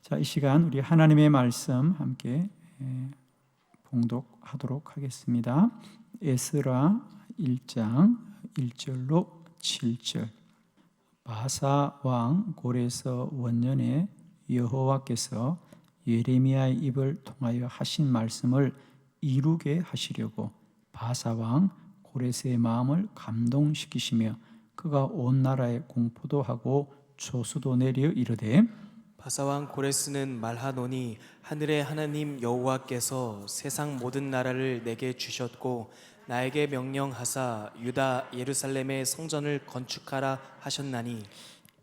자, 이 시간 우리 하나님의 말씀 함께 봉독하도록 하겠습니다. 에스라 1장 1절로 7절. 바사 왕 고레서 원년에 여호와께서 예레미야의 입을 통하여 하신 말씀을 이루게 하시려고 바사 왕 고레스의 마음을 감동시키시며 그가 온 나라에 공포도 하고 조수도 내려 이르되 바사왕 고레스는 말하노니 하늘의 하나님 여호와께서 세상 모든 나라를 내게 주셨고 나에게 명령하사 유다 예루살렘의 성전을 건축하라 하셨나니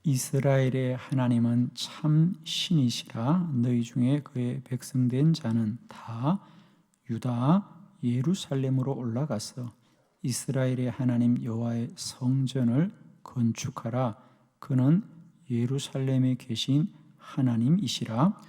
이스라엘의 하나님은 참 신이시라. 너희 중에 그의 백성된 자는 다 유다 예루살렘으로 올라가서 이스라엘의 하나님 여호와의 성전을 건축하라. 그는 예루살렘에 계신 하나님이시라.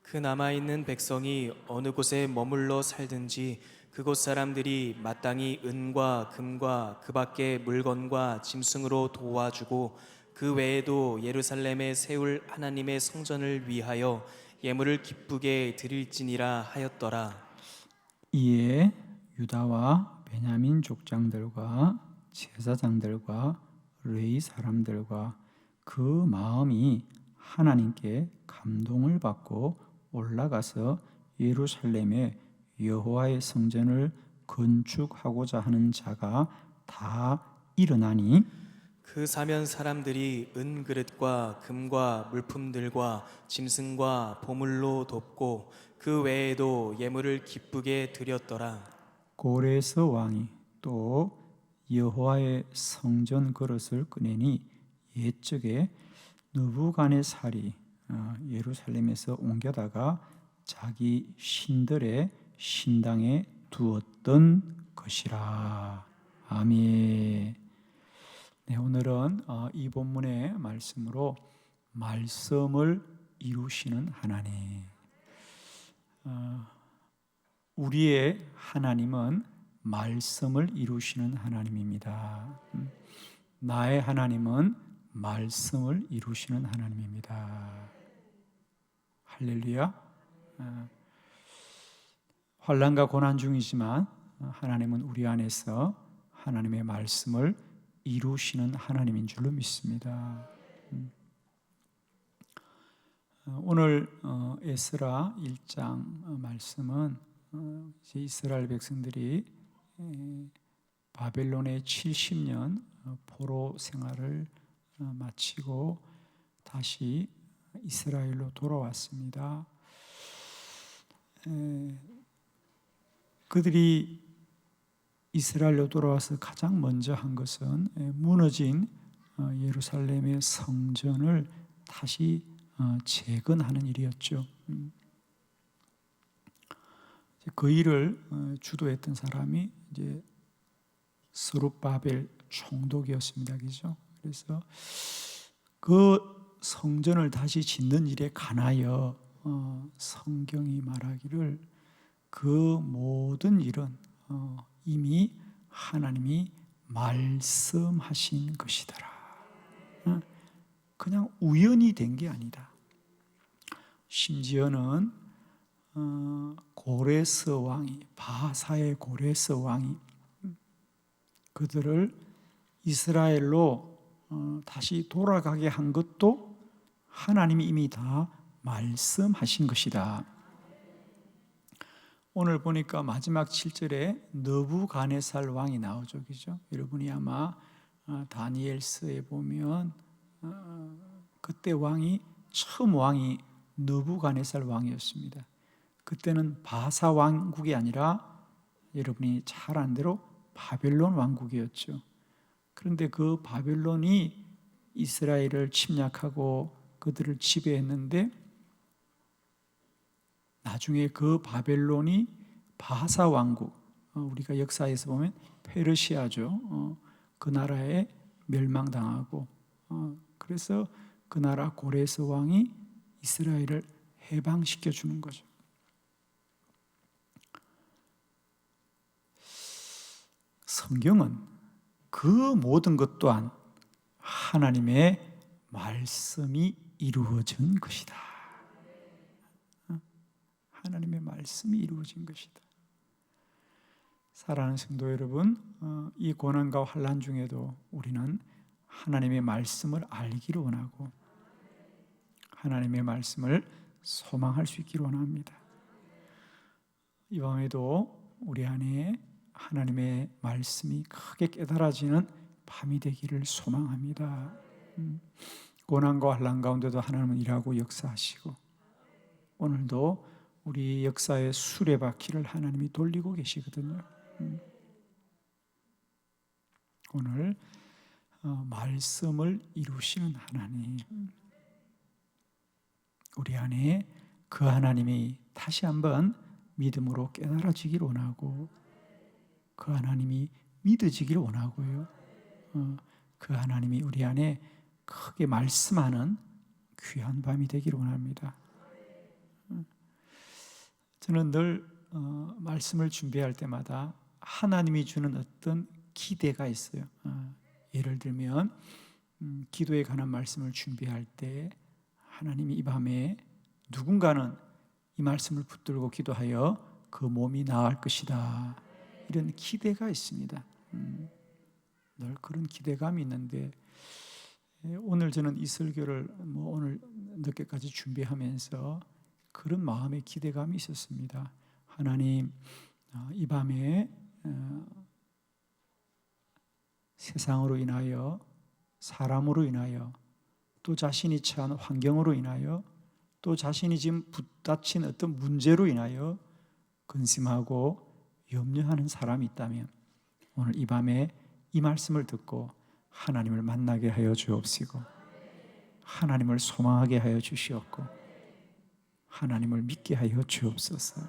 그 남아있는 백성이 어느 곳에 머물러 살든지 그곳 사람들이 마땅히 은과 금과 그 밖의 물건과 짐승으로 도와주고 그 외에도 예루살렘에 세울 하나님의 성전을 위하여 예물을 기쁘게 드릴지니라 하였더라. 이에 유다와 베냐민 족장들과 제사장들과 레위 사람들과 그 마음이 하나님께 감동을 받고 올라가서 예루살렘에 여호와의 성전을 건축하고자 하는 자가 다 일어나니 그 사면 사람들이 은 그릇과 금과 물품들과 짐승과 보물로 돕고 그 외에도 예물을 기쁘게 드렸더라. 고레스 왕이 또 여호와의 성전 그릇을 꺼내니 옛적에 느부갓네살이 예루살렘에서 옮겨다가 자기 신들의 신당에 두었던 것이라. 아멘. 네, 오늘은 이 본문의 말씀으로 말씀을 이루시는 하나님. 우리의 하나님은 말씀을 이루시는 하나님입니다. 나의 하나님은 말씀을 이루시는 하나님입니다. 할렐루야. 환난과 고난 중이지만 하나님은 우리 안에서 하나님의 말씀을 이루시는 하나님인 줄로 믿습니다. 오늘 에스라 1장 말씀은 이제 이스라엘 백성들이 바벨론의 70년 포로 생활을 마치고 다시 이스라엘로 돌아왔습니다. 그들이 이스라엘로 돌아와서 가장 먼저 한 것은 무너진 예루살렘의 성전을 다시 재건하는 일이었죠. 그 일을 주도했던 사람이 이제 스룹바벨 총독이었습니다. 그죠? 그래서 그 성전을 다시 짓는 일에 관하여 성경이 말하기를 그 모든 일은 이미 하나님이 말씀하신 것이더라. 그냥 우연이 된 게 아니다. 심지어는 고레스 왕이, 바사의 고레스 왕이 그들을 이스라엘로 다시 돌아가게 한 것도 하나님이 이미 다 말씀하신 것이다. 오늘 보니까 마지막 7절에 느부갓네살 왕이 나오죠. 그죠? 여러분이 아마 다니엘서에 보면 그때 처음 왕이 느부갓네살 왕이었습니다. 그때는 바사 왕국이 아니라 여러분이 잘 아는 대로 바벨론 왕국이었죠. 그런데 그 바벨론이 이스라엘을 침략하고 그들을 지배했는데 나중에 그 바벨론이 바사 왕국, 우리가 역사에서 보면 페르시아죠. 그 나라에 멸망당하고 그래서 그 나라 고레스 왕이 이스라엘을 해방시켜 주는 거죠. 성경은 그 모든 것 또한 하나님의 말씀이 이루어진 것이다. 하나님의 말씀이 이루어진 것이다. 사랑하는 성도 여러분, 이 고난과 환난 중에도 우리는 하나님의 말씀을 알기를 원하고 하나님의 말씀을 소망할 수 있기를 원합니다. 이 밤에도 우리 안에 하나님의 말씀이 크게 깨달아지는 밤이 되기를 소망합니다. 고난과 환난 가운데도 하나님은 일하고 역사하시고 오늘도 우리 역사의 수레바퀴를 하나님이 돌리고 계시거든요. 오늘 말씀을 이루시는 하나님, 우리 안에 그 하나님이 다시 한번 믿음으로 깨달아지기를 원하고 그 하나님이 믿어지기를 원하고요. 그 하나님이 우리 안에 크게 말씀하는 귀한 밤이 되기를 원합니다. 저는 늘 말씀을 준비할 때마다 하나님이 주는 어떤 기대가 있어요. 예를 들면 기도에 관한 말씀을 준비할 때 하나님이 이 밤에 누군가는 이 말씀을 붙들고 기도하여 그 몸이 나을 것이다, 이런 기대가 있습니다. 늘 그런 기대감이 있는데 오늘 저는 이 설교를 오늘 늦게까지 준비하면서 그런 마음의 기대감이 있었습니다. 하나님, 이 밤에 세상으로 인하여, 사람으로 인하여, 또 자신이 처한 환경으로 인하여, 또 자신이 지금 부딪힌 어떤 문제로 인하여 근심하고 염려하는 사람이 있다면 오늘 이 밤에 이 말씀을 듣고 하나님을 만나게 하여 주옵시고 하나님을 소망하게 하여 주시옵고 하나님을 믿게 하여 주옵소서.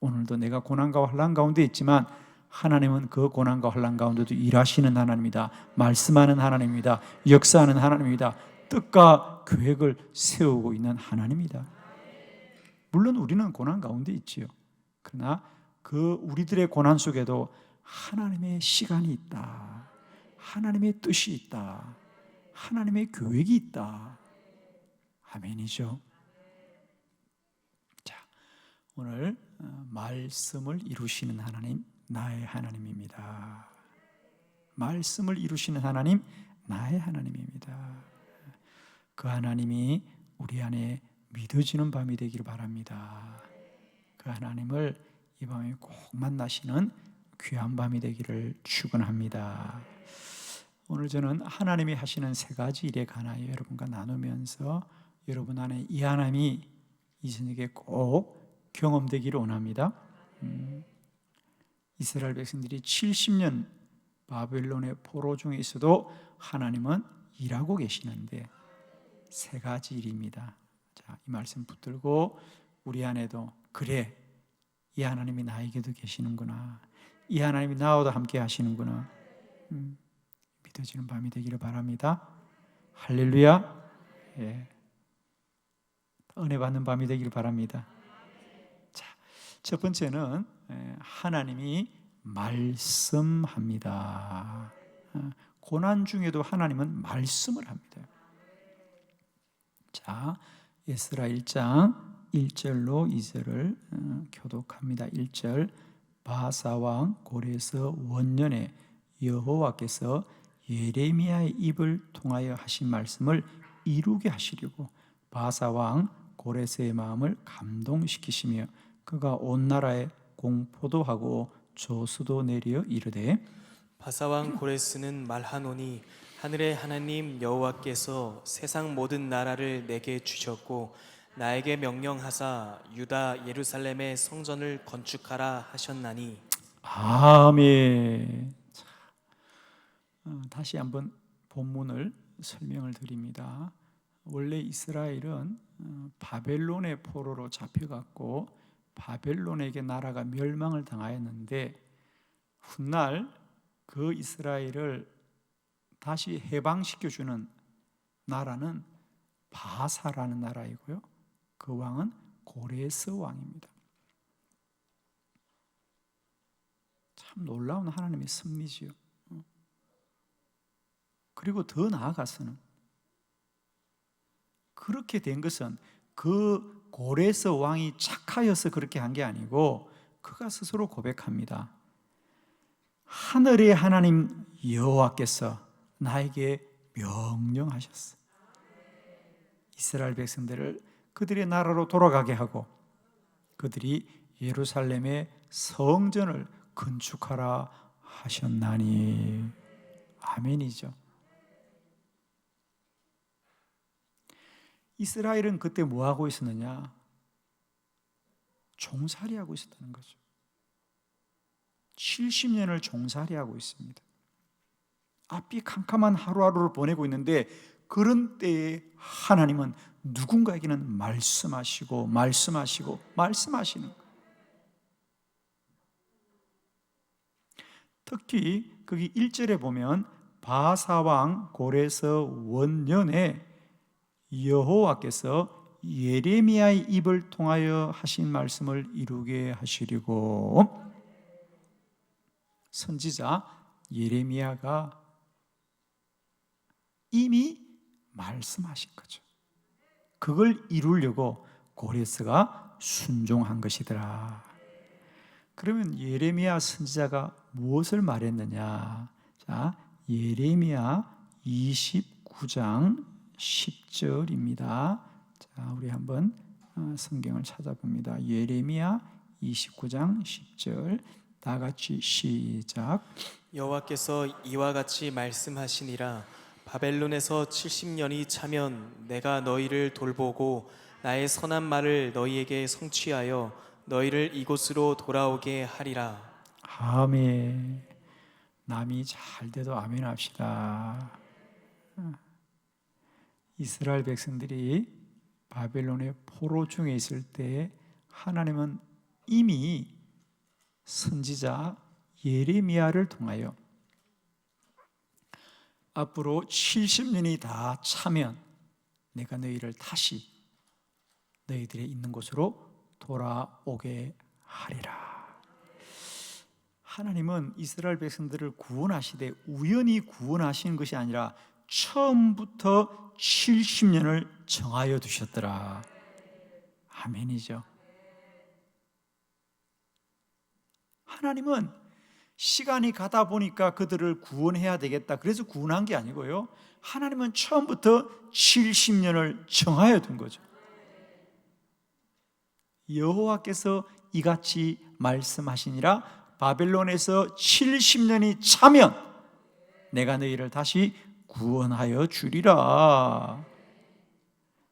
오늘도 내가 고난과 환난 가운데 있지만 하나님은 그 고난과 환난 가운데도 일하시는 하나님이다, 말씀하는 하나님이다, 역사하는 하나님이다, 뜻과 계획을 세우고 있는 하나님이다. 물론 우리는 고난 가운데 있지요. 그러나 그 우리들의 고난 속에도 하나님의 시간이 있다, 하나님의 뜻이 있다, 하나님의 계획이 있다. 아멘이죠. 자, 오늘 말씀을 이루시는 하나님, 나의 하나님입니다. 말씀을 이루시는 하나님, 나의 하나님입니다. 그 하나님이 우리 안에 믿어지는 밤이 되기를 바랍니다. 그 하나님을 이 밤에 꼭 만나시는 귀한 밤이 되기를 축원합니다. 오늘 저는 하나님이 하시는 세 가지 일에 관하여 여러분과 나누면서 여러분 안에 이 하나님이 이 저녁에 꼭 경험되기를 원합니다. 이스라엘 백성들이 70년 바벨론의 포로 중에 있어도 하나님은 일하고 계시는데 세 가지 일입니다. 자, 이 말씀 붙들고 우리 안에도 그래, 이 하나님이 나에게도 계시는구나, 이 하나님이 나와도 함께 하시는구나, 믿어지는 밤이 되기를 바랍니다. 할렐루야. 예. 은혜 받는 밤이 되기를 바랍니다. 자, 첫 번째는 하나님이 말씀합니다. 고난 중에도 하나님은 말씀을 합니다. 자, 에스라 1장 1절로 2절을 교독합니다. 1절, 바사왕 고레스 원년에 여호와께서 예레미야의 입을 통하여 하신 말씀을 이루게 하시려고 바사왕 고레스의 마음을 감동시키시며 그가 온 나라에 공포도 하고 조수도 내려 이르되 바사왕 고레스는 말하노니 하늘의 하나님 여호와께서 세상 모든 나라를 내게 주셨고 나에게 명령하사 유다 예루살렘의 성전을 건축하라 하셨나니. 아멘. 다시 한번 본문을 설명을 드립니다. 원래 이스라엘은 바벨론의 포로로 잡혀갔고 바벨론에게 나라가 멸망을 당하였는데 훗날 그 이스라엘을 다시 해방시켜주는 나라는 바사라는 나라이고요, 그 왕은 고레스 왕입니다. 참 놀라운 하나님의 섭리지요. 그리고 더 나아가서는 그렇게 된 것은 그 고레스 왕이 착하여서 그렇게 한 게 아니고 그가 스스로 고백합니다. 하늘의 하나님 여호와께서 나에게 명령하셨어. 이스라엘 백성들을 그들의 나라로 돌아가게 하고 그들이 예루살렘의 성전을 건축하라 하셨나니. 아멘이죠. 이스라엘은 그때 뭐 하고 있었느냐? 종살이하고 있었다는 거죠. 70년을 종살이하고 있습니다. 앞이 캄캄한 하루하루를 보내고 있는데 그런 때에 하나님은 누군가에게는 말씀하시고 말씀하시는 거예요. 특히 거기 1절에 보면 바사왕 고레스 원년에 여호와께서 예레미야의 입을 통하여 하신 말씀을 이루게 하시려고 선지자 예레미야가 이미 말씀하신 거죠. 그걸 이루려고 고레스가 순종한 것이더라. 그러면 예레미야 선지자가 무엇을 말했느냐? 자, 예레미야 29장 10절입니다. 자, 우리 한번 성경을 찾아봅니다. 예레미야 29장 10절 다 같이 시작. 여호와께서 이와 같이 말씀하시니라. 바벨론에서 70년이 차면 내가 너희를 돌보고 나의 선한 말을 너희에게 성취하여 너희를 이곳으로 돌아오게 하리라. 아멘. 남이 잘 돼도 아멘 합시다. 이스라엘 백성들이 바벨론의 포로 중에 있을 때 하나님은 이미 선지자 예레미야를 통하여 앞으로 70년이 다 차면 내가 너희를 다시 너희들이 있는 곳으로 돌아오게 하리라. 하나님은 이스라엘 백성들을 구원하시되 우연히 구원하시는 것이 아니라 처음부터 70년을 정하여 두셨더라. 아멘이죠. 하나님은 시간이 가다 보니까 그들을 구원해야 되겠다, 그래서 구원한 게 아니고요, 하나님은 처음부터 70년을 정하여 둔 거죠. 여호와께서 이같이 말씀하시니라. 바벨론에서 70년이 차면 내가 너희를 다시 구원하여 주리라.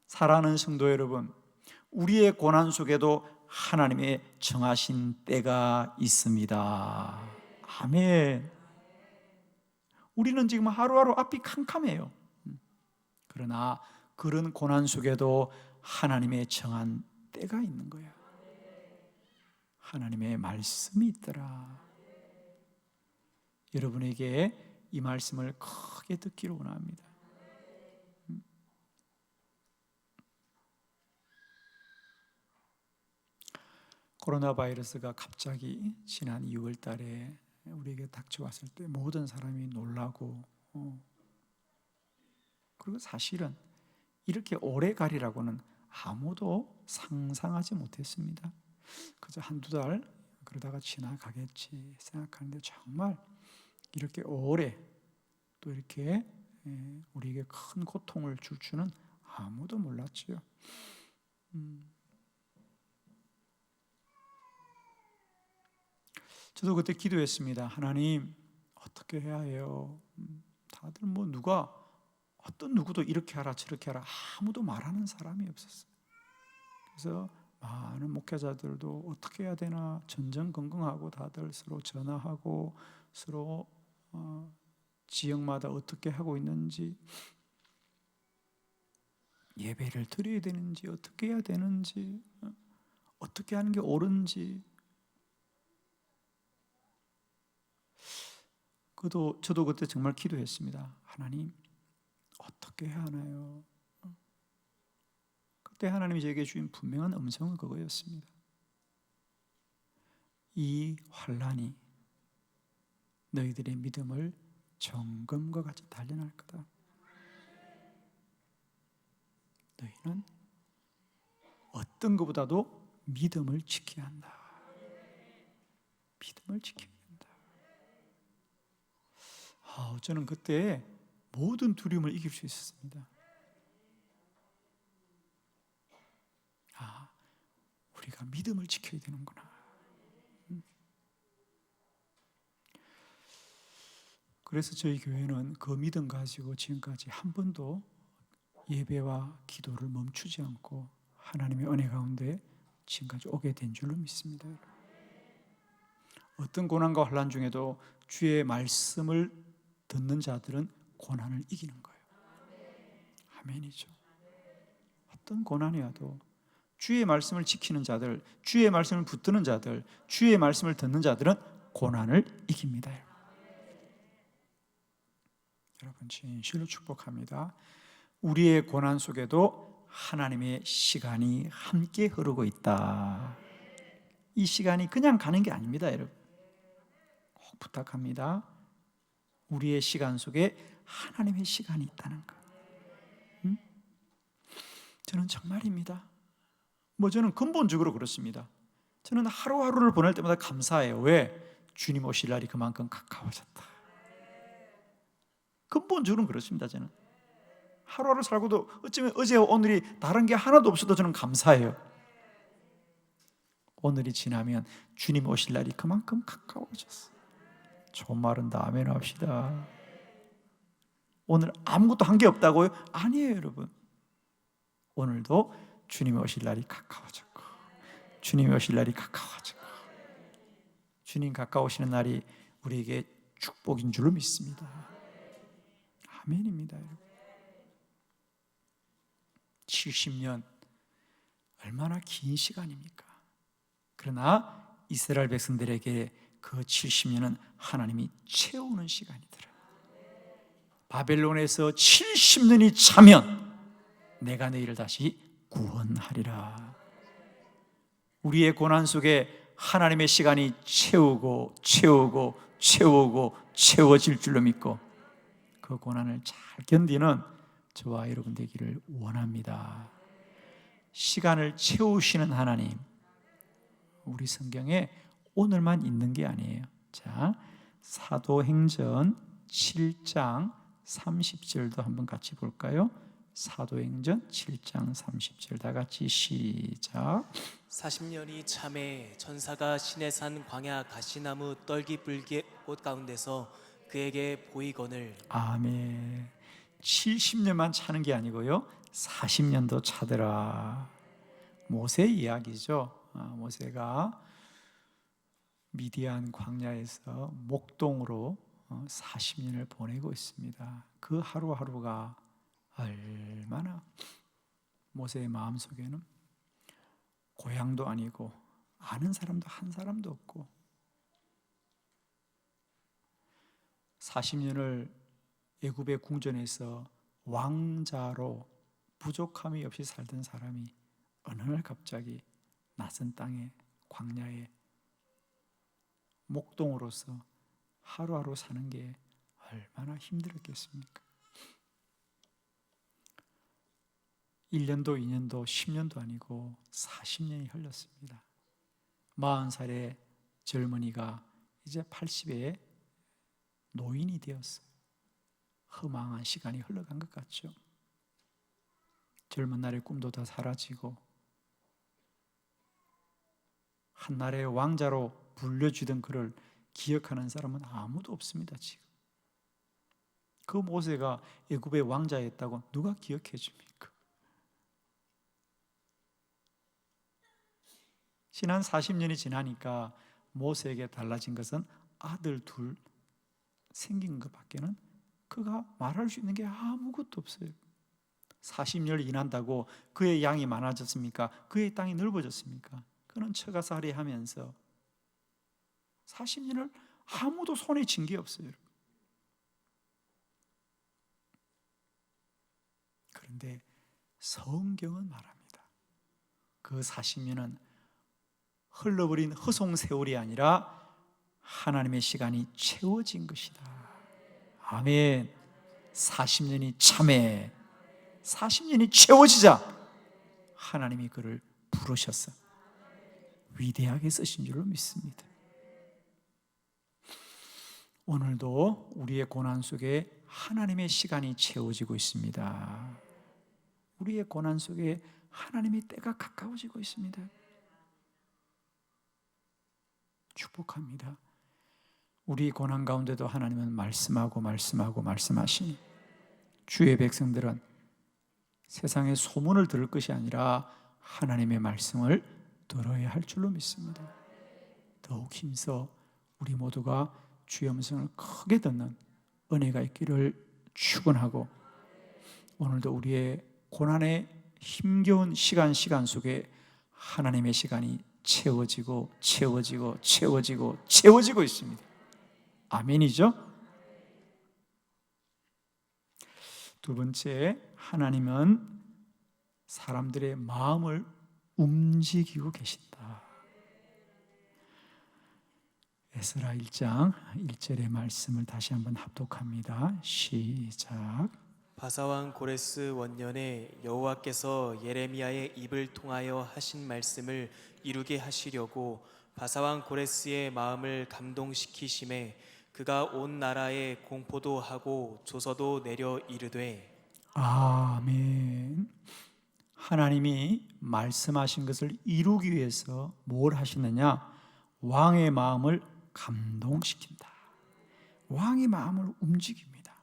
사랑하는 성도 여러분, 우리의 고난 속에도 하나님의 정하신 때가 있습니다. 아멘. 우리는 지금 하루하루 앞이 캄캄해요. 그러나 그런 고난 속에도 하나님의 정한 때가 있는 거예요. 하나님의 말씀이 있더라. 여러분에게 이 말씀을 크게 듣기를 원합니다. 코로나 바이러스가 갑자기 지난 2월 달에 우리에게 닥쳐왔을 때 모든 사람이 놀라고, 그리고 사실은 이렇게 오래 가리라고는 아무도 상상하지 못했습니다. 그저 한두 달 그러다가 지나가겠지 생각하는데 정말 이렇게 오래 또 이렇게 우리에게 큰 고통을 줄 줄은 아무도 몰랐지요. 저도 그때 기도했습니다. 하나님, 어떻게 해야 해요? 다들 뭐 누가 어떤 누구도 이렇게 하라 저렇게 하라 아무도 말하는 사람이 없었어요. 그래서 많은 목회자들도 어떻게 해야 되나 전전긍긍하고 다들 서로 전화하고 서로 지역마다 어떻게 하고 있는지, 예배를 드려야 되는지 어떻게 해야 되는지, 어떻게 하는 게 옳은지. 저도 그때 정말 기도했습니다. 하나님, 어떻게 해야 하나요? 그때 하나님이 저에게 주신 분명한 음성은 그거였습니다. 이 환난이 너희들의 믿음을 정금과 같이 단련할 거다. 너희는 어떤 것보다도 믿음을 지켜야 한다. 믿음을 지켜야 된다. 저는 그때 모든 두려움을 이길 수 있었습니다. 우리가 믿음을 지켜야 되는구나. 그래서 저희 교회는 그 믿음 가지고 지금까지 한 번도 예배와 기도를 멈추지 않고 하나님의 은혜 가운데 지금까지 오게 된 줄로 믿습니다. 어떤 고난과 환난 중에도 주의 말씀을 듣는 자들은 고난을 이기는 거예요. 아멘이죠. 어떤 고난이 와도 주의 말씀을 지키는 자들, 주의 말씀을 붙드는 자들, 주의 말씀을 듣는 자들은 고난을 이깁니다. 여러분 진실로 축복합니다. 우리의 고난 속에도 하나님의 시간이 함께 흐르고 있다. 이 시간이 그냥 가는 게 아닙니다. 여러분 꼭 부탁합니다. 우리의 시간 속에 하나님의 시간이 있다는 것. 저는 정말입니다. 저는 근본적으로 그렇습니다. 저는 하루하루를 보낼 때마다 감사해요. 왜? 주님 오실 날이 그만큼 가까워졌다. 근본적으로는 그렇습니다. 저는 하루하루 살고도 어쩌면 어제와 오늘이 다른 게 하나도 없어도 저는 감사해요. 오늘이 지나면 주님 오실 날이 그만큼 가까워졌어. 좋은 말은 다 아멘 합시다. 오늘 아무것도 한 게 없다고요? 아니에요, 여러분. 오늘도 주님이 오실 날이 가까워졌고, 주님이 오실 날이 가까워졌고, 주님 가까우시는 날이 우리에게 축복인 줄로 믿습니다. 아멘입니다, 여러분. 70년 얼마나 긴 시간입니까? 그러나 이스라엘 백성들에게 그 70년은 하나님이 채우는 시간이더라. 바벨론에서 70년이 차면 내가 너희를 다시 구원하리라. 우리의 고난 속에 하나님의 시간이 채우고 채우고 채우고 채워질 줄로 믿고 그 고난을 잘 견디는 저와 여러분 되기를 원합니다. 시간을 채우시는 하나님, 우리 성경에 오늘만 있는 게 아니에요. 자, 사도행전 7장 30절도 한번 같이 볼까요? 사도행전 7장 30절 다 같이 시작. 40년이 참에 전사가 시내산 광야 가시나무 떨기불기 옷 가운데서 그에게 보이거늘. 아멘. 70년만 차는 게 아니고요 40년도 차더라. 모세 이야기죠. 모세가 미디안 광야에서 목동으로 40년을 보내고 있습니다. 그 하루하루가 얼마나 모세의 마음속에는 고향도 아니고 아는 사람도 한 사람도 없고 40년을 애굽의 궁전에서 왕자로 부족함이 없이 살던 사람이 어느 날 갑자기 낯선 땅에 광야에 목동으로서 하루하루 사는 게 얼마나 힘들었겠습니까? 1년도 2년도 10년도 아니고 40년이 흘렀습니다. 40살의 젊은이가 이제 80에 노인이 되었어요. 허망한 시간이 흘러간 것 같죠. 젊은 날의 꿈도 다 사라지고 한날의 왕자로 불려주던 그를 기억하는 사람은 아무도 없습니다. 지금 그 모세가 애굽의 왕자였다고 누가 기억해 줍니까? 지난 40년이 지나니까 모세에게 달라진 것은 아들 둘 생긴 것밖에는 그가 말할 수 있는 게 아무것도 없어요. 40년을 일한다고 그의 양이 많아졌습니까? 그의 땅이 넓어졌습니까? 그는 처가살이 하면서 40년을 아무도 손에 쥔 게 없어요. 그런데 성경은 말합니다. 그 40년은 흘러버린 허송세월이 아니라 하나님의 시간이 채워진 것이다. 아멘. 40년이 참에 40년이 채워지자 하나님이 그를 부르셔서 위대하게 쓰신 줄로 믿습니다. 오늘도 우리의 고난 속에 하나님의 시간이 채워지고 있습니다. 우리의 고난 속에 하나님의 때가 가까워지고 있습니다. 축복합니다. 우리 고난 가운데도 하나님은 말씀하시니 주의 백성들은 세상의 소문을 들을 것이 아니라 하나님의 말씀을 들어야 할 줄로 믿습니다. 더욱 힘써 우리 모두가 주의 음성을 크게 듣는 은혜가 있기를 축원하고, 오늘도 우리의 고난의 힘겨운 시간 속에 하나님의 시간이 채워지고 있습니다. 아멘이죠? 두 번째, 하나님은 사람들의 마음을 움직이고 계신다. 에스라 1장 1절의 말씀을 다시 한번 합독합니다. 시작. 바사왕 고레스 원년에 여호와께서 예레미야의 입을 통하여 하신 말씀을 이루게 하시려고 바사왕 고레스의 마음을 감동시키심에 그가 온 나라에 공포도 하고 조서도 내려 이르되. 아멘. 하나님이 말씀하신 것을 이루기 위해서 뭘 하시느냐? 왕의 마음을 감동시킨다. 왕의 마음을 움직입니다.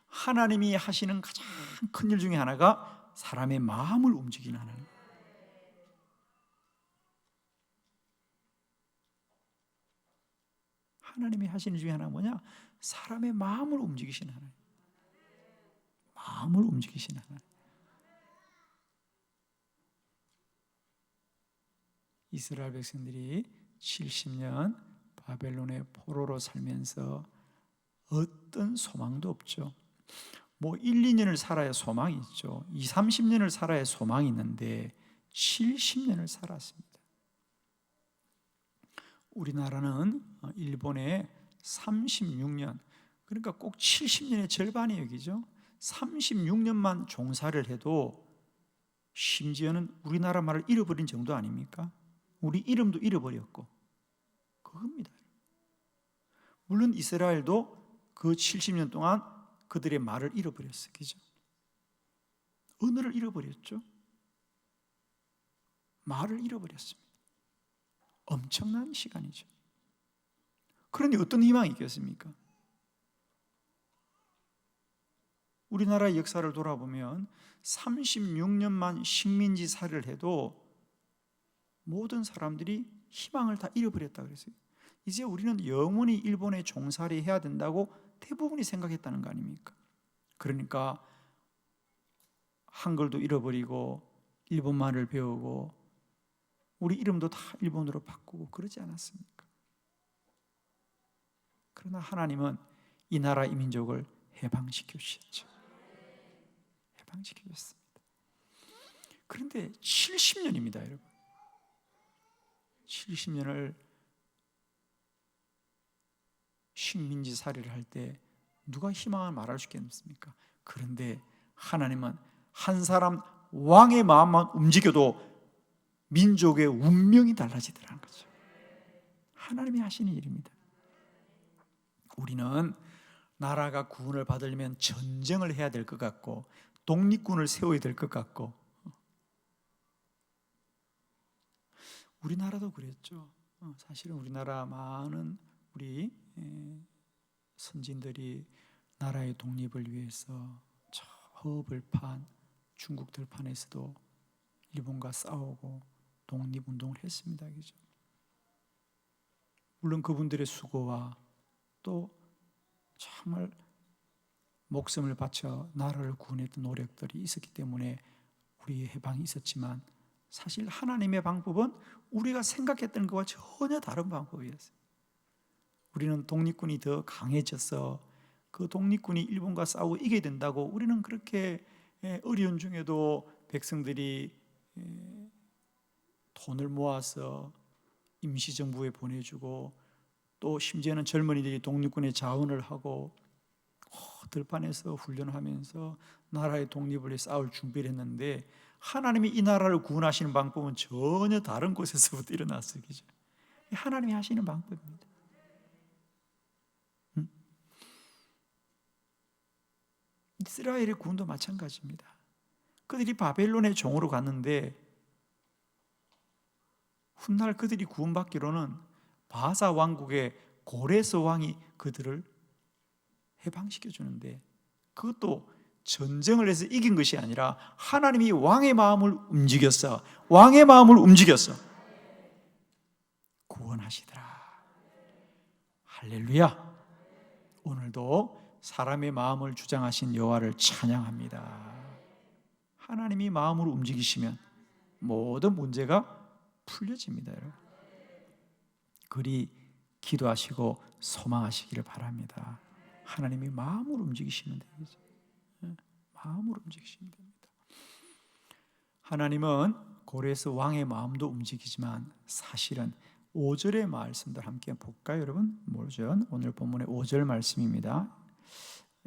하나님이 하시는 가장 큰 일 중에 하나가 사람의 마음을 움직이는 하나님. 하나님이 하시는 일 중에 하나가 뭐냐? 사람의 마음을 움직이시는 하나님. 마음을 움직이시는 하나님. 이스라엘 백성들이 70년 바벨론의 포로로 살면서 어떤 소망도 없죠. 뭐 1, 2년을 살아야 소망이 있죠. 2, 30년을 살아야 소망이 있는데 70년을 살았습니다. 우리나라는 일본의 36년, 그러니까 꼭 70년의 절반의 얘기죠. 36년만 종사를 해도 심지어는 우리나라 말을 잃어버린 정도 아닙니까? 우리 이름도 잃어버렸고 그겁니다. 물론 이스라엘도 그 70년 동안 그들의 말을 잃어버렸어요. 그죠? 언어를 잃어버렸죠. 말을 잃어버렸습니다. 엄청난 시간이죠. 그런데 어떤 희망이 있겠습니까? 우리나라의 역사를 돌아보면 36년만 식민지 살이를 해도 모든 사람들이 희망을 다 잃어버렸다 그랬어요. 이제 우리는 영원히 일본에 종살이 해야 된다고 대부분이 생각했다는 거 아닙니까? 그러니까 한글도 잃어버리고 일본말을 배우고 우리 이름도 다 일본어로 바꾸고 그러지 않았습니까? 그러나 하나님은 이 나라 이 민족을 해방시켜 주셨죠. 해방시켜 주셨습니다. 그런데 70년입니다, 여러분. 70년을 식민지 살이를 할 때 누가 희망을 말할 수 있겠습니까? 그런데 하나님은 한 사람 왕의 마음만 움직여도 민족의 운명이 달라지더라는 거죠. 하나님이 하시는 일입니다. 우리는 나라가 구원을 받으려면 전쟁을 해야 될 것 같고 독립군을 세워야 될 것 같고, 우리나라도 그랬죠. 사실은 우리나라 많은 우리 선진들이 나라의 독립을 위해서 저 허벌판, 중국 들판에서도 일본과 싸우고 독립운동을 했습니다. 그죠? 물론 그분들의 수고와 또 정말 목숨을 바쳐 나라를 구원했던 노력들이 있었기 때문에 우리의 해방이 있었지만, 사실 하나님의 방법은 우리가 생각했던 것과 전혀 다른 방법이었어요. 우리는 독립군이 더 강해져서 그 독립군이 일본과 싸우고 이겨야 된다고 우리는 그렇게 어려운 중에도 백성들이 돈을 모아서 임시정부에 보내주고 또 심지어는 젊은이들이 독립군에 자원을 하고 들판에서 훈련하면서 나라의 독립을 위해 싸울 준비를 했는데, 하나님이 이 나라를 구원하시는 방법은 전혀 다른 곳에서부터 일어났어요. 그죠? 하나님이 하시는 방법입니다. 이스라엘의 구원도 마찬가지입니다. 그들이 바벨론의 종으로 갔는데 훗날 그들이 구원받기로는 바사 왕국의 고레스 왕이 그들을 해방시켜 주는데, 그것도 전쟁을 해서 이긴 것이 아니라 하나님이 왕의 마음을 움직였어. 왕의 마음을 움직였어. 구원하시더라. 할렐루야. 오늘도 사람의 마음을 주장하신 여호와를 찬양합니다. 하나님이 마음으로 움직이시면 모든 문제가 풀려집니다. 여러분. 그리 기도하시고 소망하시기를 바랍니다. 하나님이 마음으로 움직이시면 되겠죠. 마음으로 움직이시면 됩니다. 하나님은 고레스 왕의 마음도 움직이지만 사실은 5절의 말씀들 함께 볼까요, 여러분? 5절, 오늘 본문의 5절 말씀입니다.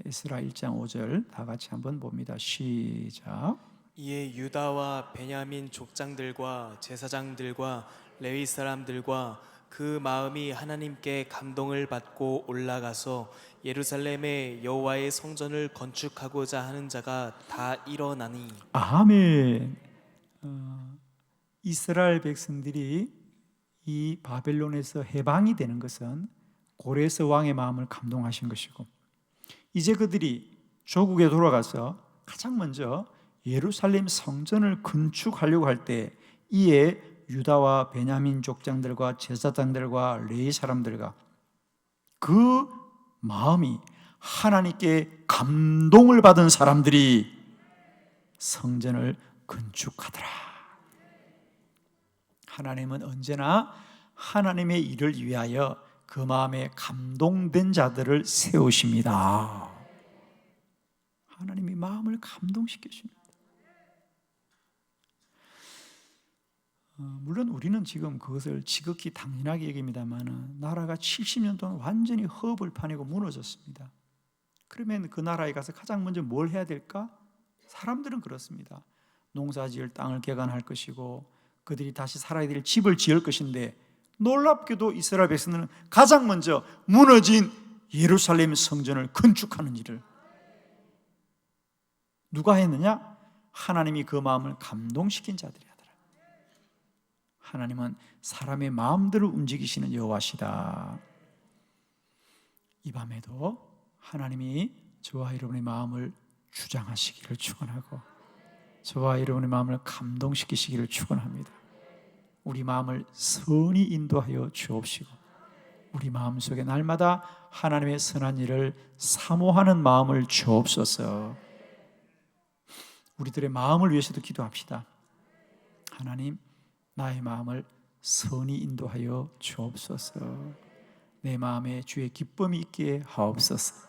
에스라 1장 5절 다 같이 한번 봅니다. 시작. 이에 유다와 베냐민 족장들과 제사장들과 레위 사람들과 그 마음이 하나님께 감동을 받고 올라가서 예루살렘에 여호와의 성전을 건축하고자 하는 자가 다 일어나니. 아멘. 이스라엘 백성들이 이 바벨론에서 해방이 되는 것은 고레스 왕의 마음을 감동하신 것이고, 이제 그들이 조국에 돌아가서 가장 먼저 예루살렘 성전을 건축하려고 할 때 이에 유다와 베냐민 족장들과 제사장들과 레위 사람들과 그 마음이 하나님께 감동을 받은 사람들이 성전을 건축하더라. 하나님은 언제나 하나님의 일을 위하여 그 마음에 감동된 자들을 세우십니다. 하나님이 마음을 감동시켜 줍니다. 물론 우리는 지금 그것을 지극히 당연하게 여깁니다만, 나라가 70년 동안 완전히 허벌판이고 무너졌습니다. 그러면 그 나라에 가서 가장 먼저 뭘 해야 될까? 사람들은 그렇습니다. 농사지을 땅을 개간할 것이고 그들이 다시 살아야 될 집을 지을 것인데, 놀랍게도 이스라엘 백성들은 가장 먼저 무너진 예루살렘 성전을 건축하는 일을 누가 했느냐? 하나님이 그 마음을 감동시킨 자들이 하더라. 하나님은 사람의 마음들을 움직이시는 여호와시다. 이 밤에도 하나님이 저와 여러분의 마음을 주장하시기를 축원하고 저와 여러분의 마음을 감동시키시기를 축원합니다. 우리 마음을 선히 인도하여 주옵시고 우리 마음속에 날마다 하나님의 선한 일을 사모하는 마음을 주옵소서. 우리들의 마음을 위해서도 기도합시다. 하나님, 나의 마음을 선히 인도하여 주옵소서. 내 마음에 주의 기쁨이 있게 하옵소서.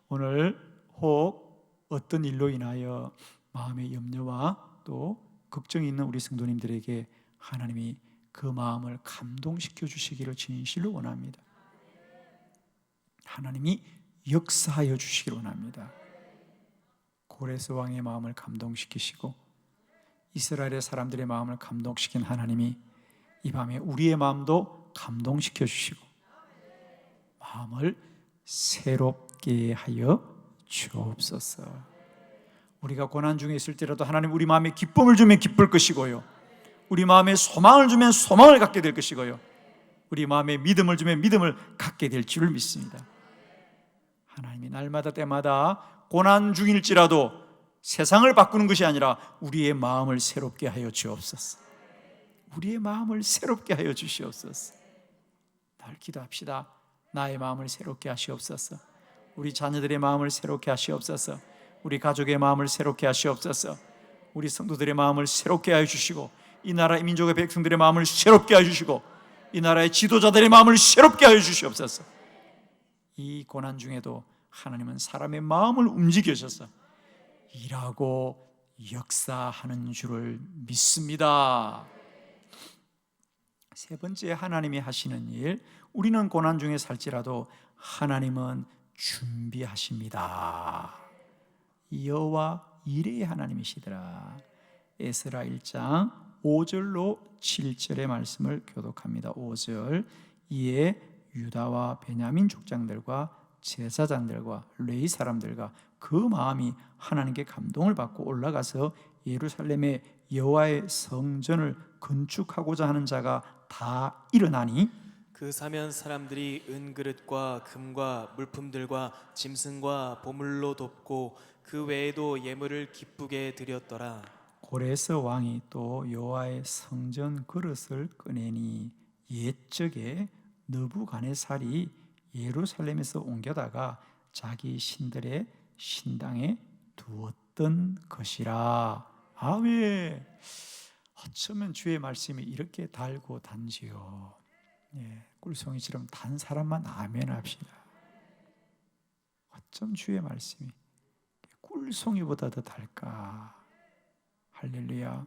오늘 혹 어떤 일로 인하여 마음의 염려와 또 걱정이 있는 우리 성도님들에게 하나님이 그 마음을 감동시켜 주시기를 진실로 원합니다. 하나님이 역사하여 주시기를 원합니다. 고레스 왕의 마음을 감동시키시고 이스라엘의 사람들의 마음을 감동시킨 하나님이 이 밤에 우리의 마음도 감동시켜 주시고 마음을 새롭게 하여 주옵소서. 우리가 고난 중에 있을 때라도 하나님 우리 마음에 기쁨을 주면 기쁠 것이고요, 우리 마음에 소망을 주면 소망을 갖게 될 것이고요, 우리 마음에 믿음을 주면 믿음을 갖게 될 줄 믿습니다. 하나님이 날마다 때마다 고난 중일지라도 세상을 바꾸는 것이 아니라 우리의 마음을 새롭게 하여 주옵소서. 우리의 마음을 새롭게 하여 주시옵소서. 날 기도합시다. 나의 마음을 새롭게 하시옵소서. 우리 자녀들의 마음을 새롭게 하시옵소서. 우리 가족의 마음을 새롭게 하시옵소서. 우리 성도들의 마음을 새롭게 하여 주시고 이 나라의 민족의 백성들의 마음을 새롭게 하여 주시고 이 나라의 지도자들의 마음을 새롭게 하여 주시옵소서. 이 고난 중에도 하나님은 사람의 마음을 움직이셔서 일하고 역사하는 줄을 믿습니다. 세 번째, 하나님이 하시는 일, 우리는 고난 중에 살지라도 하나님은 준비하십니다. 여호와 이레의 하나님이시더라. 에스라 1장 5절로 7절의 말씀을 교독합니다. 5절. 이에 유다와 베냐민 족장들과 제사장들과 레위 사람들과 그 마음이 하나님께 감동을 받고 올라가서 예루살렘의 여호와의 성전을 건축하고자 하는 자가 다 일어나니 그 사면 사람들이 은그릇과 금과 물품들과 짐승과 보물로 돕고 그 외에도 예물을 기쁘게 드렸더라. 고레스 왕이 또 여호와의 성전 그릇을 꺼내니 옛적에 느부갓네살이 예루살렘에서 옮겨다가 자기 신들의 신당에 두었던 것이라. 아멘. 어쩌면 주의 말씀이 이렇게 달고 단지요. 꿀송이처럼 단 사람만 아멘 합시다. 어쩜 주의 말씀이 꿀송이보다 더 달까. 할렐루야.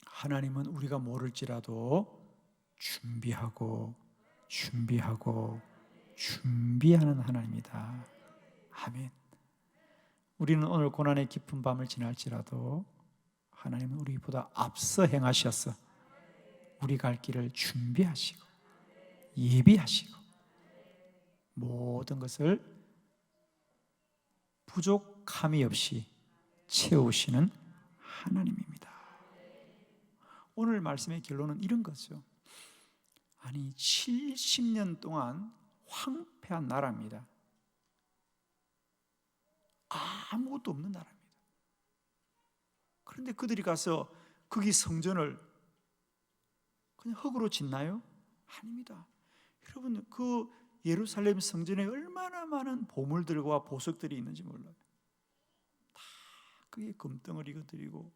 하나님은 우리가 모를지라도 준비하고 준비하는 하나님이다. 아멘. 우리는 오늘 고난의 깊은 밤을 지날지라도 하나님은 우리보다 앞서 행하셔서 우리 갈 길을 준비하시고 예비하시고 모든 것을 부족함이 없이 채우시는 하나님입니다. 오늘 말씀의 결론은 이런 거죠. 아니 70년 동안 황폐한 나라입니다. 아무것도 없는 나라입니다. 그런데 그들이 가서 거기 성전을 그냥 흙으로 짓나요? 아닙니다. 여러분 그 예루살렘 성전에 얼마나 많은 보물들과 보석들이 있는지 몰라요. 다 그게 금덩어리가 들이고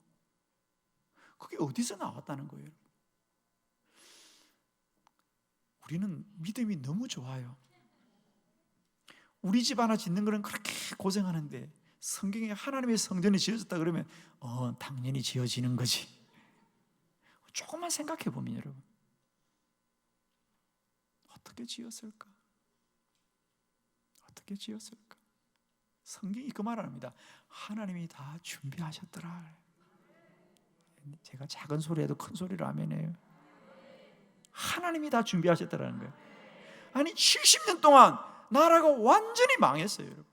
그게 어디서 나왔다는 거예요? 우리는 믿음이 너무 좋아요. 우리 집 하나 짓는 거는 그렇게 고생하는데 성경에 하나님의 성전이 지어졌다 그러면 당연히 지어지는 거지. 조금만 생각해 보면 여러분 어떻게 지었을까? 어떻게 지었을까? 성경이 그 말을 합니다. 하나님이 다 준비하셨더라. 제가 작은 소리에도 큰 소리로 아멘해요. 하나님이 다 준비하셨다라는 거예요. 아니 70년 동안 나라가 완전히 망했어요, 여러분.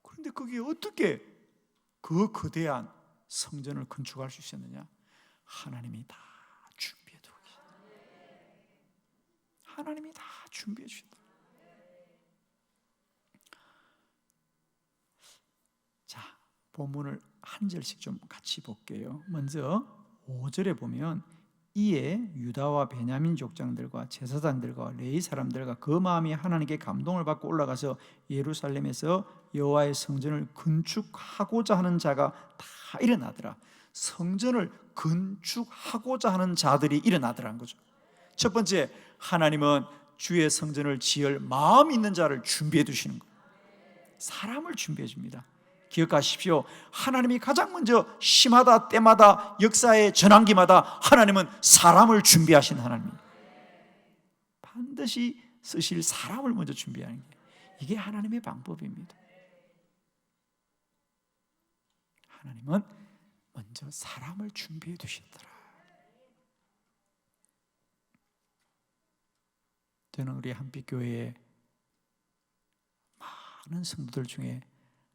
그런데 거기에 어떻게 그 거대한 성전을 건축할 수 있었느냐? 하나님이 다 준비해 두고 계셨다. 하나님이 다 준비해 주셨다. 자, 본문을 한 절씩 좀 같이 볼게요. 먼저 5절에 보면 이에 유다와 베냐민 족장들과 제사장들과 레위 사람들과 그 마음이 하나님께 감동을 받고 올라가서 예루살렘에서 여호와의 성전을 건축하고자 하는 자가 다 일어나더라. 성전을 건축하고자 하는 자들이 일어나더라는 거죠. 첫 번째, 하나님은 주의 성전을 지을 마음 있는 자를 준비해 두시는 거예요. 사람을 준비해 줍니다. 기억하십시오. 하나님이 가장 먼저 시마다 때마다 역사의 전환기마다 하나님은 사람을 준비하신 하나님입니다. 반드시 쓰실 사람을 먼저 준비하는 게 이게 하나님의 방법입니다. 하나님은 먼저 사람을 준비해 두셨더라. 저는 우리 한빛교회에 많은 성도들 중에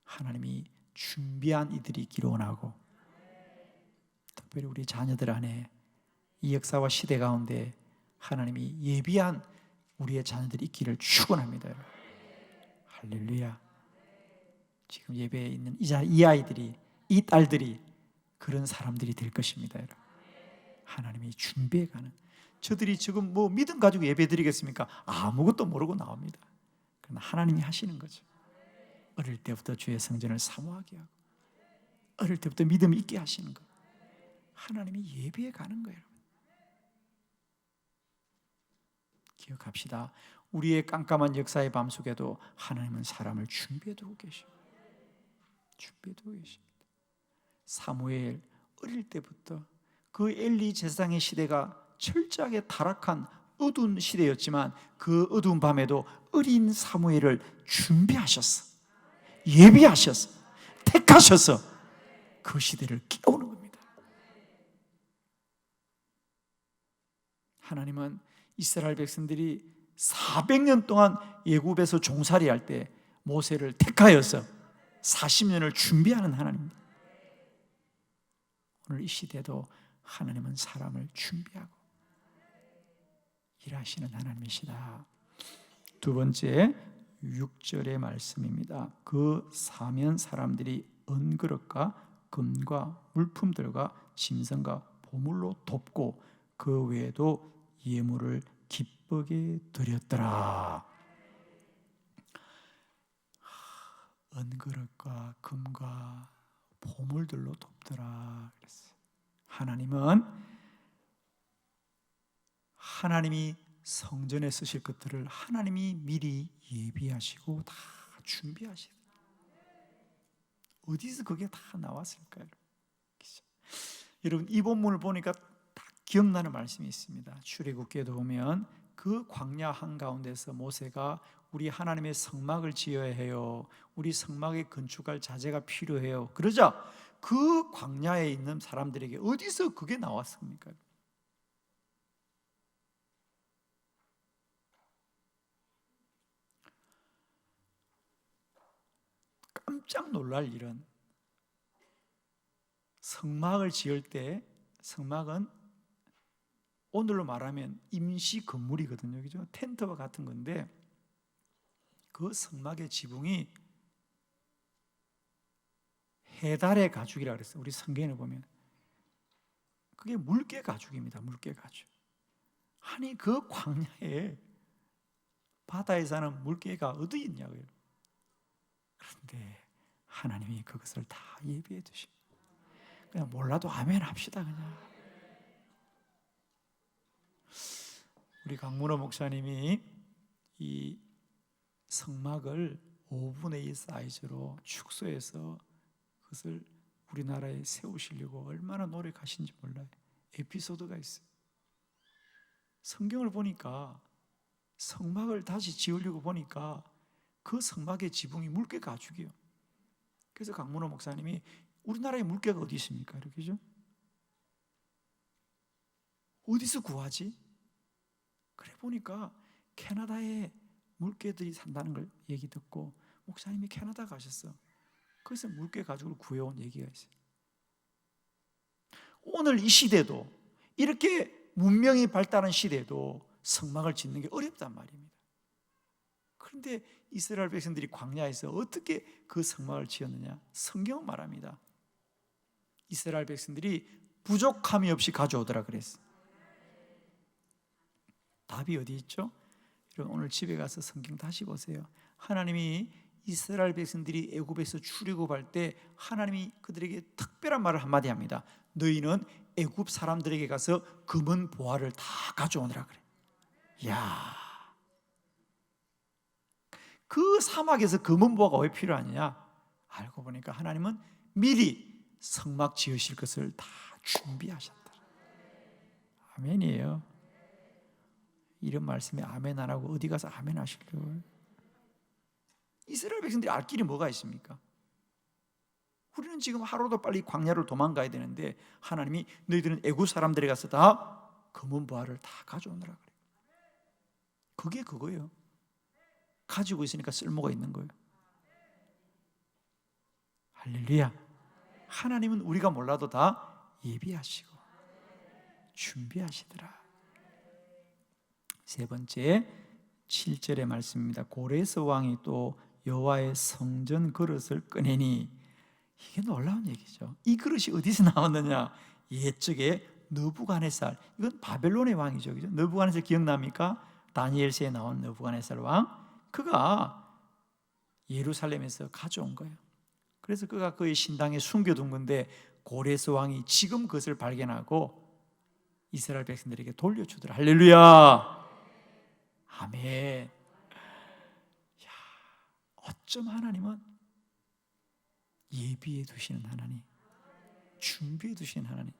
하나님이 준비한 이들이 있기를 원하고 특별히 우리 자녀들 안에 이 역사와 시대 가운데 하나님이 예비한 우리의 자녀들이 있기를 축원합니다. 할렐루야. 지금 예배에 있는 이 아이들이 이 딸들이 그런 사람들이 될 것입니다. 하나님이 준비해가는 저들이 지금 뭐 믿음 가지고 예배 드리겠습니까? 아무것도 모르고 나옵니다. 그러나 하나님이 하시는 거죠. 어릴 때부터 주의 성전을 사모하게 하고 어릴 때부터 믿음 있게 하시는 거. 하나님이 예비해 가는 거예요. 기억합시다. 우리의 깜깜한 역사의 밤 속에도 하나님은 사람을 준비해 두고 계십니다. 준비해 두고 계십니다. 사무엘 어릴 때부터 그 엘리 제사장의 시대가 철저하게 타락한 어두운 시대였지만 그 어두운 밤에도 어린 사무엘을 준비하셨어. 예비하셔서 택하셔서 그 시대를 깨우는 겁니다. 하나님은 이스라엘 백성들이 400년 동안 애굽에서 종살이할 때 모세를 택하여서 40년을 준비하는 하나님입니다. 오늘 이 시대도 하나님은 사람을 준비하고 일하시는 하나님이시다. 두 번째 6절의 말씀입니다. 그 사면 사람들이 은그릇과 금과 물품들과 짐승과 보물로 돕고 그 외에도 예물을 기쁘게 드렸더라. 은그릇과 금과 보물들로 돕더라 그랬어요. 하나님이 성전에 쓰실 것들을 하나님이 미리 예비하시고 다 준비하시다. 어디서 그게 다 나왔을까요? 여러분, 이 본문을 보니까 딱 기억나는 말씀이 있습니다. 출애굽기에도 보면 그 광야 한가운데서 모세가 우리 하나님의 성막을 지어야 해요, 우리 성막에 건축할 자재가 필요해요, 그러자 그 광야에 있는 사람들에게 어디서 그게 나왔습니까? 깜짝 놀랄 일은, 성막을 지을 때, 성막은 오늘로 말하면 임시 건물이거든요, 그죠? 텐트와 같은 건데 그 성막의 지붕이 해달의 가죽이라 그랬어요. 우리 성경에 보면 그게 물개 가죽입니다. 물개 가죽. 아니, 그 광야에 바다에 사는 물개가 어디 있냐고요. 그런데 하나님이 그것을 다 예비해 두신, 그냥 몰라도 아멘 합시다. 그냥 우리 강문호 목사님이 이 성막을 5분의 1 사이즈로 축소해서 그것을 우리나라에 세우시려고 얼마나 노력하신지 몰라요. 에피소드가 있어요. 성경을 보니까 성막을 다시 지으려고 보니까 그 성막의 지붕이 물개 가죽이에요. 그래서 강문호 목사님이 우리나라에 물개가 어디 있습니까? 이렇게죠. 어디서 구하지? 그래 보니까 캐나다에 물개들이 산다는 걸 얘기 듣고 목사님이 캐나다 가셨어. 그래서 물개 가죽을 구해온 얘기가 있어요. 오늘 이 시대도, 이렇게 문명이 발달한 시대도 성막을 짓는 게 어렵단 말입니다. 그런데 이스라엘 백성들이 광야에서 어떻게 그 성막을 지었느냐? 성경은 말합니다. 이스라엘 백성들이 부족함이 없이 가져오더라 그랬어요. 답이 어디 있죠? 여러분, 오늘 집에 가서 성경 다시 보세요. 하나님이 이스라엘 백성들이 애굽에서 출애굽할 때 하나님이 그들에게 특별한 말을 한마디 합니다. 너희는 애굽 사람들에게 가서 금은 보화를 다 가져오느라 그래. 이야, 그 사막에서 금은 보화가 왜 필요하느냐? 알고 보니까 하나님은 미리 성막 지으실 것을 다 준비하셨다. 아멘이에요. 이런 말씀에 아멘 안 하고 어디 가서 아멘 하시려고요? 이스라엘 백성들이 알 길이 뭐가 있습니까? 우리는 지금 하루도 빨리 광야를 도망가야 되는데 하나님이 너희들은 애굽 사람들에 가서 다 금은 보화를 다 가져오느라 그래. 그게 그거예요. 가지고 있으니까 쓸모가 있는 거예요. 할렐루야. 하나님은 우리가 몰라도 다 예비하시고 준비하시더라. 세 번째 7절의 말씀입니다. 고레스 왕이 또 여호와의 성전 그릇을 꺼내니, 이게 놀라운 얘기죠. 이 그릇이 어디서 나왔느냐? 옛적에 느부갓네살, 이건 바벨론의 왕이죠, 그죠? 느부갓네살 기억납니까? 다니엘서에 나온 느부갓네살 왕, 그가 예루살렘에서 가져온 거예요. 그래서 그가 그의 신당에 숨겨둔 건데 고레스 왕이 지금 그것을 발견하고 이스라엘 백성들에게 돌려주더라. 할렐루야. 아멘. 야, 어쩜 하나님은 예비해 두시는 하나님, 준비해 두시는 하나님.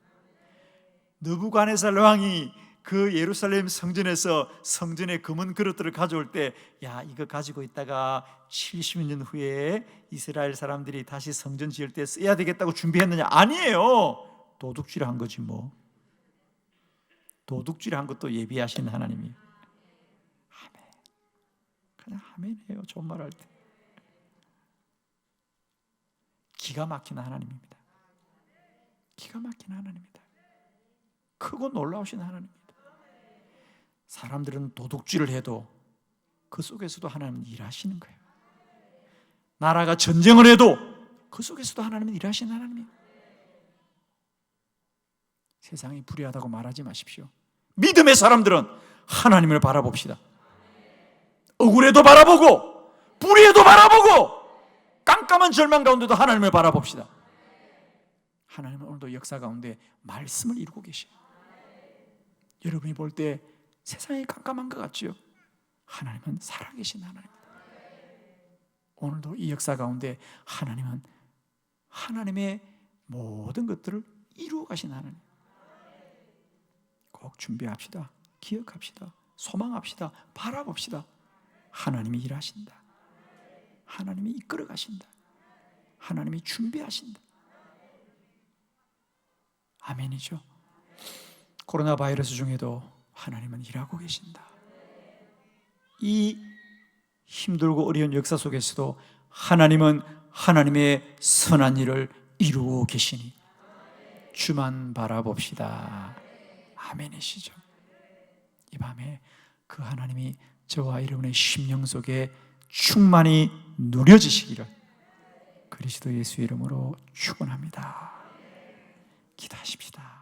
느부갓네살 왕이 그 예루살렘 성전에서 성전의 금은 그릇들을 가져올 때, 야, 이거 가지고 있다가 70년 후에 이스라엘 사람들이 다시 성전 지을 때 써야 되겠다고 준비했느냐? 아니에요. 도둑질한 거지 뭐. 도둑질한 것도 예비하신 하나님이. 아멘. 그냥 아멘해요. 좋은 말 할 때. 기가 막힌 하나님입니다. 기가 막힌 하나님입니다. 크고 놀라우신 하나님입니다. 사람들은 도둑질을 해도 그 속에서도 하나님은 일하시는 거예요. 나라가 전쟁을 해도 그 속에서도 하나님은 일하시는 하나님이에요. 세상이 불의하다고 말하지 마십시오. 믿음의 사람들은 하나님을 바라봅시다. 억울해도 바라보고 불의해도 바라보고 깜깜한 절망 가운데도 하나님을 바라봅시다. 하나님은 오늘도 역사 가운데 말씀을 이루고 계셔요. 여러분이 볼 때 세상이 깜깜한 것 같죠? 하나님은 살아계신 하나님입니다. 오늘도 이 역사 가운데 하나님은 하나님의 모든 것들을 이루어 가신 하나님. 꼭 준비합시다. 기억합시다. 소망합시다. 바라봅시다. 하나님이 일하신다. 하나님이 이끌어 가신다. 하나님이 준비하신다. 아멘이죠. 코로나 바이러스 중에도 하나님은 일하고 계신다. 이 힘들고 어려운 역사 속에서도 하나님은 하나님의 선한 일을 이루고 계시니 주만 바라봅시다. 아멘이시죠. 이 밤에 그 하나님이 저와 여러분의 심령 속에 충만히 누려지시기를 그리스도 예수의 이름으로 축원합니다. 기도하십시다.